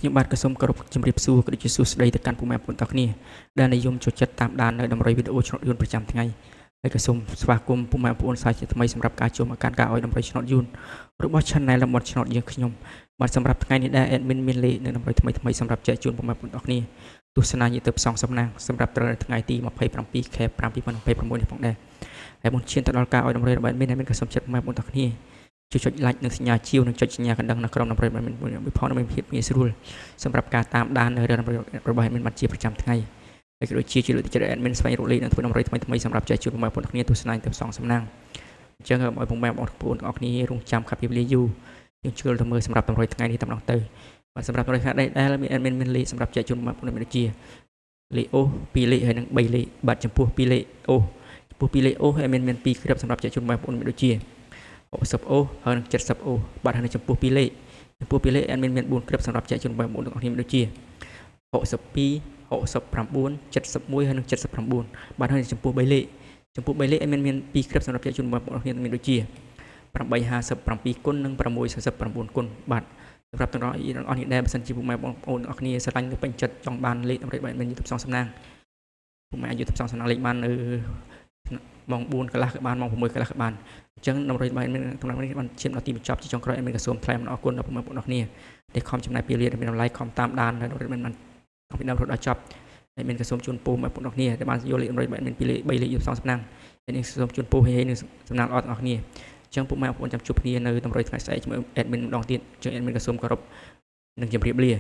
ខ្ញុំបាទក៏សូមគោរពជំរាបសួរក៏ដូចជាសួស្តីទៅកាន់ពុកម៉ែបងប្អូនទាំងគ្នាដែលនិយមចូលចិត្តតាមដាននៅតម្រុយវីដេអូឆ្នោតយួនប្រចាំថ្ងៃហើយក៏សូមស្វាគមន៍ពុកម៉ែបងប្អូនសាជាថ្មីសម្រាប់ការចូលមកកាន់ការឲ្យតម្រុយឆ្នោតយួនរបស់ Channel តំបន់ឆ្នោតយើងខ្ញុំបាទសម្រាប់ថ្ងៃនេះដែរ admin មានលេខនៅតម្រុយថ្មីសម្រាប់ចែកជូនពុកម៉ែបងប្អូនទាំងគ្នាទស្សនាយទៅផ្សងសំណាងសម្រាប់ត្រូវនៅថ្ងៃទី27 ខែ5 2026នេះផងដែរហើយមុនឈានទៅដល់ការឲ្យតម្រុយរបស់ admin ក៏សូមចិត្តពុកម៉ែបងប្អូនទាំងគ្នាជួយចុច like និងសញ្ញាជាវនិងចុចសញ្ញាកណ្ដឹងនៅក្រោមតម្រុយមានផងមានភាពងាយស្រួលសម្រាប់ការតាមដាននៅរឿងរបស់ admin បានជាប្រចាំថ្ងៃហើយក៏ដូចជាលើកទឹកចិត្ត admin ស្វែងរកលេខនិងធ្វើតម្រុយថ្មីសម្រាប់ចែកជូនពុកម៉ែបងប្អូនគ្នាទស្សនាទៅផ្សងសំណាងអញ្ចឹងឲ្យពុកម៉ែបងប្អូនទាំងអស់គ្នារងចាំខាប់ពីវេលាយូរយើងជឿទៅមើលសម្រាប់តម្រុយថ្ងៃនេះតែម្ដងទៅបាទសម្រាប់តម្រុយថ្ងៃនេះដែលមាន admin មានលេខសម្រាប់ចែកជូនពុកម៉ែបងប្អូនមានដូចជាលេខអូ2លេខហើយនិង3លេខបាទចំពោះ2លេខអូចំពោះ2លេខអូ admin មាន2គ្រាប់សម្រាប់ចែកជូនពុកម៉ែបងប្អូនមានដូចជា60អូហើយនិង70អូបាទហើយចំពោះ2លេខadmin មាន4គ្រាប់សម្រាប់ចែកជូនបងប្អូនទាំងអស់គ្នាដូចជា62 69 71ហើយនិង79បាទហើយចំពោះ3លេខadmin មាន2គ្រាប់សម្រាប់ចែកជូនបងប្អូនទាំងអស់គ្នាមានដូចជា857គុណនិង649គុណបាទសម្រាប់ទាំងអស់នេះដែរបើសិនជាពុកម៉ែបងប្អូនទាំងអស់គ្នាស្រឡាញ់ទៅពេញចិត្តចង់បានលេខតម្រុយ admin YouTube ផ្សងសំណាងពុកម៉ែ YouTube ផ្សងសំណាងលេខបាននៅម៉ោង4កន្លះក៏បានម៉ោង6កន្លះក៏បានអញ្ចឹងតម្រុយបានក្នុងនេះបានឈានដល់ទីបញ្ចប់ជាចុងក្រោយ admin ក៏សូមថ្លែងអំណរគុណដល់ពុកម៉ែបងប្អូនទាំងគ្នាដែលខំចំណាយពេលវេលាមានតម្លៃខំតាមដានដល់តម្រុយបានពីដើមរហូតដល់ចប់ admin ក៏សូមជូនពរបងប្អូនទាំងគ្នាដែលបានយកលេខតម្រុយ admin ពីលេខ3លេខផ្សងសំណាង admin សូមជូនពរហើយនឹងសំណាងល្អទាំងអស់គ្នាអញ្ចឹងពុកម៉ែបងប្អូនចាំជួបគ្នានៅតម្រុយថ្ងៃស្អែកជាមួយ admin ម្ដងទៀតអញ្ចឹង admin ក៏សូមគោរពនិងជម្រាបលា